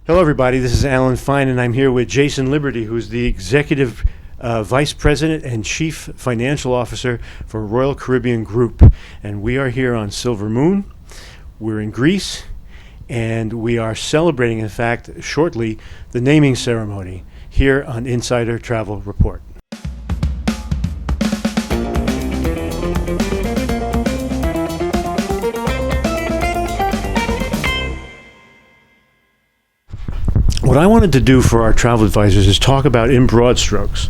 Hello, everybody. This is Alan Fine, and I'm here with Jason Liberty, who's the Executive Vice President and Chief Financial Officer for Royal Caribbean Group. And we are here on Silver Moon. We're in Greece, and we are celebrating, in fact, shortly, the naming ceremony here on Insider Travel Report. What I wanted to do for our travel advisors is talk about, in broad strokes,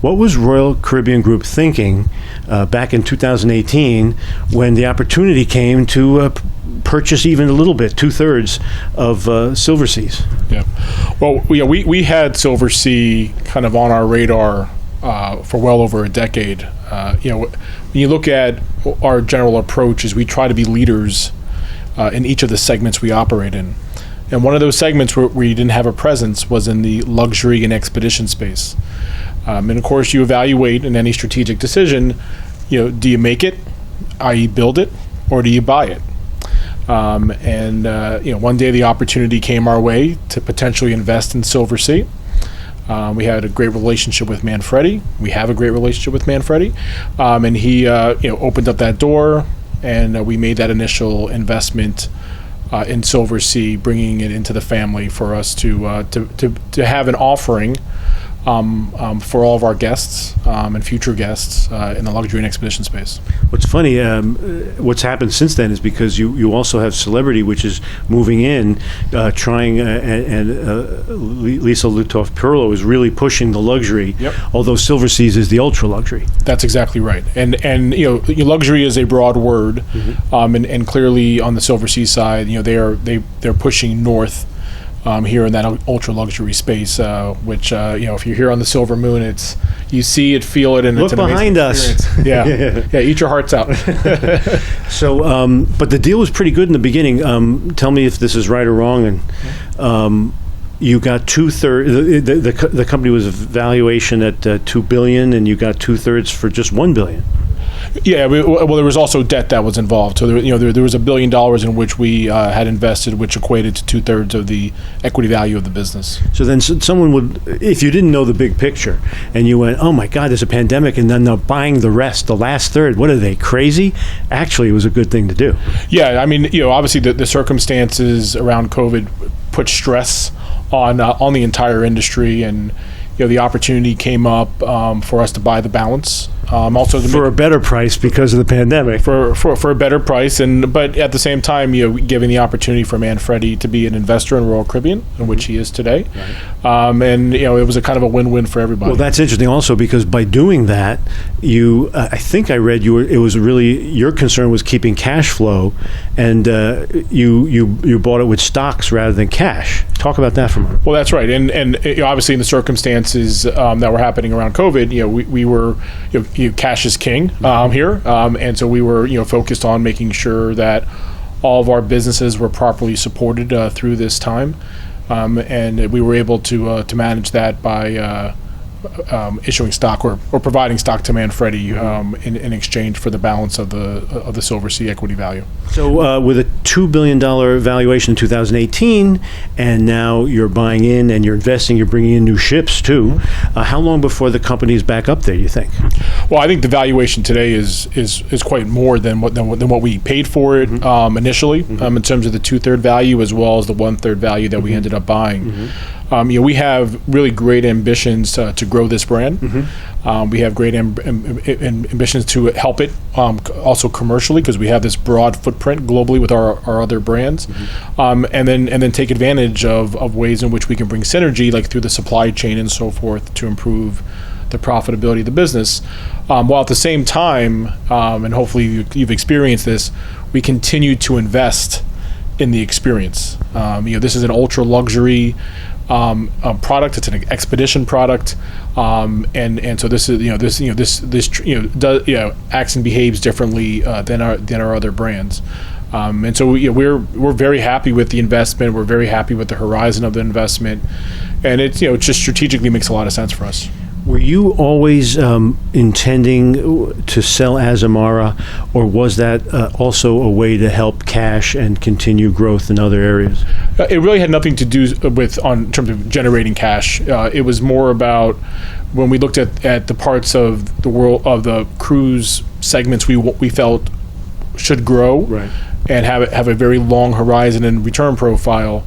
what was Royal Caribbean Group thinking back in 2018 when the opportunity came to purchase even a little bit, 2/3 of Silversea's? Yeah. Well, we had Silversea kind of on our radar for well over a decade. When you look at our general approach is we try to be leaders in each of the segments we operate in. And one of those segments where we didn't have a presence was in the luxury and expedition space. And of course, you evaluate in any strategic decision, do you make it, i.e. build it, or do you buy it? One day the opportunity came our way to potentially invest in Silversea. We had a great relationship with Manfredi. We have a great relationship with Manfredi. And he opened up that door, and we made that initial investment in Silversea, bringing it into the family for us to have an offering for all of our guests and future guests in the luxury and expedition space. What's funny, What's happened since then is because you also have Celebrity, which is moving in, trying, and Lisa Lutoff-Perlo is really pushing the luxury, Yep. Although Silversea's is the ultra luxury. That's exactly right. And luxury is a broad word, and clearly on the Silversea side, they're pushing north. Here in that ultra luxury space, which if you're here on the Silver Moon, you see it, feel it, and look it's an behind us. Yeah, eat your hearts out. So, but the deal was pretty good in the beginning. Tell me if this is right or wrong. And you got 2/3. The company was a valuation at $2 billion, and you got 2/3 for just $1 billion. Yeah, well, there was also debt that was involved. So there was $1 billion in which we had invested, which equated to 2/3 of the equity value of the business. So then someone would, if you didn't know the big picture, and you went, "Oh my God, there's a pandemic," and then they're buying the rest, the last third. What are they, crazy? Actually, it was a good thing to do. Yeah, I mean, obviously the circumstances around COVID put stress on the entire industry, and the opportunity came up for us to buy the balance. Also for a better price because of the pandemic. For a better price, but at the same time, giving the opportunity for Manfredi to be an investor in Royal Caribbean, in which he is today, right. It was a kind of a win-win for everybody. Well, that's interesting also because by doing that, I think I read it was really your concern was keeping cash flow, and you bought it with stocks rather than cash. Talk about that for a moment. Well, that's right, and obviously in the circumstances that were happening around COVID, we were. Cash is king here, and so we were focused on making sure that all of our businesses were properly supported through this time, and we were able to manage that by issuing stock or providing stock to Manfredi in exchange for the balance of the Silversea equity value. So with a $2 billion valuation in 2018, and now you're buying in and you're investing, you're bringing in new ships too. How long before the company's back up there, you think? Well, I think the valuation today is quite more than what we paid for it initially, in terms of the 2/3 value as well as the 1/3 value that we ended up buying. We have really great ambitions to grow this brand. We have great ambitions to help it also commercially because we have this broad footprint globally with our other brands, and then take advantage of ways in which we can bring synergy, like through the supply chain and so forth, to improve the profitability of the business, while at the same time, and hopefully you've experienced this, we continue to invest in the experience. This is an ultra luxury product. It's an expedition product, and so this acts and behaves differently than our other brands. And so we're very happy with the investment. We're very happy with the horizon of the investment, and it just strategically makes a lot of sense for us. Were you always intending to sell Azamara, or was that also a way to help cash and continue growth in other areas? It really had nothing to do with in terms of generating cash. It was more about when we looked at the parts of the world of the cruise segments we felt should grow, Right. and have a very long horizon and return profile.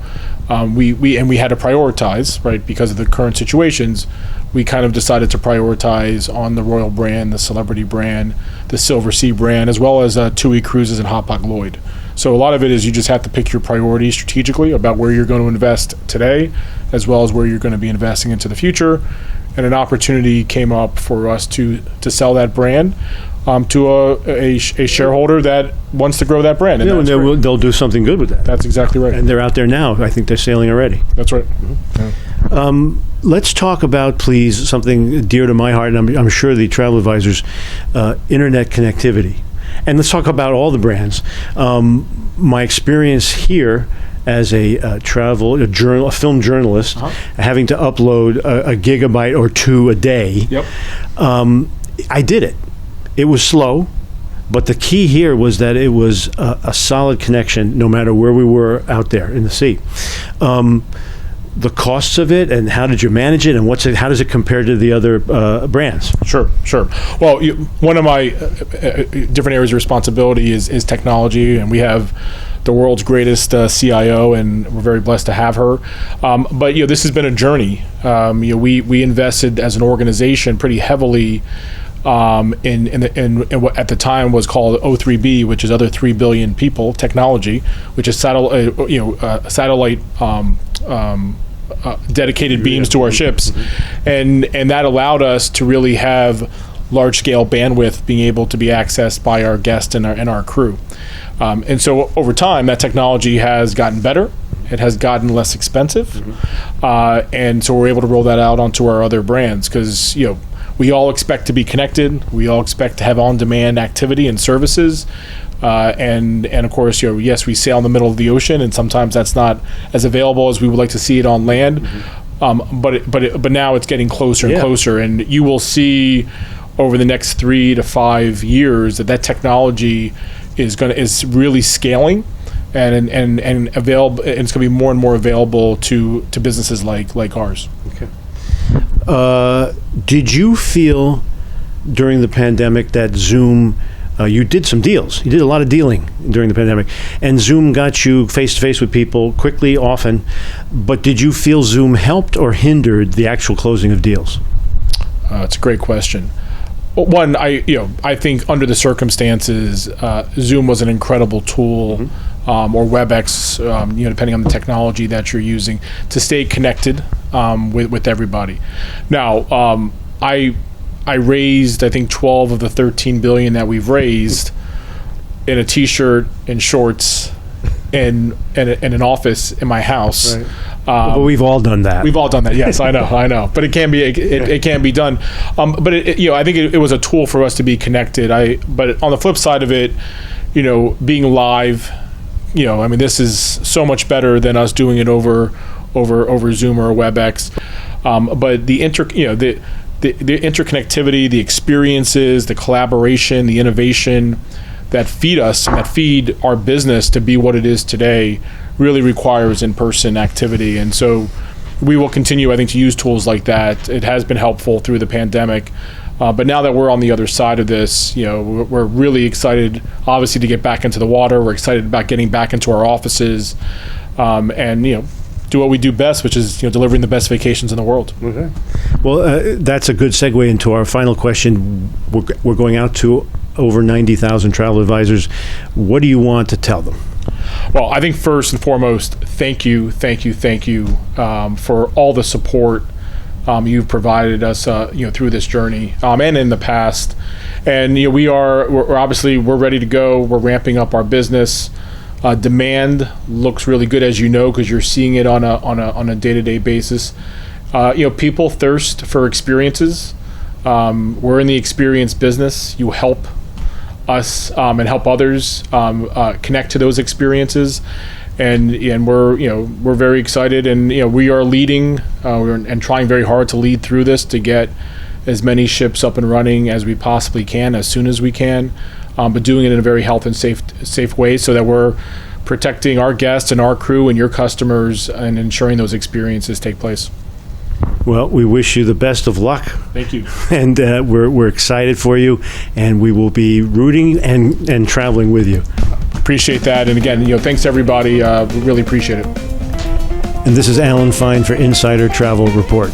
We had to prioritize, right, because of the current situations. We kind of decided to prioritize on the Royal brand, the Celebrity brand, the Silversea brand, as well as TUI Cruises and Hapag-Lloyd. So a lot of it is you just have to pick your priorities strategically about where you're going to invest today, as well as where you're going to be investing into the future. And an opportunity came up for us to sell that brand to a shareholder that wants to grow that brand. And Yeah, they'll do something good with that. that's exactly right. And they're out there now. I think they're sailing already. That's right. Let's talk about, please, something dear to my heart, and I'm sure the travel advisors, internet connectivity. And let's talk about all the brands. My experience here as a film journalist, having to upload a gigabyte or two a day, Yep. I did it. It was slow, but the key here was that it was a solid connection no matter where we were out there in the sea. The costs of it, and how did you manage it, and how does it compare to the other brands? Sure. Well, one of my different areas of responsibility is technology, and we have the world's greatest CIO, and we're very blessed to have her. But this has been a journey. We invested as an organization pretty heavily in what at the time was called O3B, which is other 3 billion people technology, which is satellite dedicated beams to our ships, and that allowed us to really have large scale bandwidth being able to be accessed by our guests and our crew. And so over time, that technology has gotten better. It has gotten less expensive, and so we're able to roll that out onto our other brands because we all expect to be connected. We all expect to have on-demand activity and services. And of course, yes, we sail in the middle of the ocean, and sometimes that's not as available as we would like to see it on land. But now it's getting closer and closer, and you will see over the next 3 to 5 years that technology is really scaling, and available, and it's going to be more and more available to businesses like ours. Okay. Did you feel during the pandemic that Zoom? You did some deals. You did a lot of dealing during the pandemic. And Zoom got you face-to-face with people quickly, often. But did you feel Zoom helped or hindered the actual closing of deals? It's a great question. Well, one, I think under the circumstances, Zoom was an incredible tool, or WebEx, depending on the technology that you're using, to stay connected with everybody. Now, I raised, I think, 12 of the 13 billion that we've raised in a T-shirt and shorts in an office in my house. Right. But we've all done that. We've all done that. Yes, I know. But it can be done. But I think it was a tool for us to be connected. But on the flip side of it, being live, this is so much better than us doing it over Zoom or WebEx. But the interconnectivity, the experiences, the collaboration, the innovation that feed us, that feed our business to be what it is today, really requires in-person activity. And so we will continue, I think, to use tools like that. It has been helpful through the pandemic. But now that we're on the other side of this, we're really excited, obviously, to get back into the water. We're excited about getting back into our offices and do what we do best, which is delivering the best vacations in the world. Okay. Well, that's a good segue into our final question. We're going out to over 90,000 travel advisors. What do you want to tell them? Well, I think first and foremost, thank you for all the support you've provided us, through this journey and in the past. And we're obviously ready to go. We're ramping up our business. Demand looks really good, as because you're seeing it on a day-to-day basis. People thirst for experiences. We're in the experience business. You help us and help others connect to those experiences, and we're very excited, and we are leading and trying very hard to lead through this to get as many ships up and running as we possibly can, as soon as we can, but doing it in a very health and safe way so that we're protecting our guests and our crew and your customers and ensuring those experiences take place. Well, we wish you the best of luck. Thank you. And we're excited for you, and we will be rooting and traveling with you. Appreciate that. And again, thanks everybody. We really appreciate it. And this is Alan Fine for Insider Travel Report.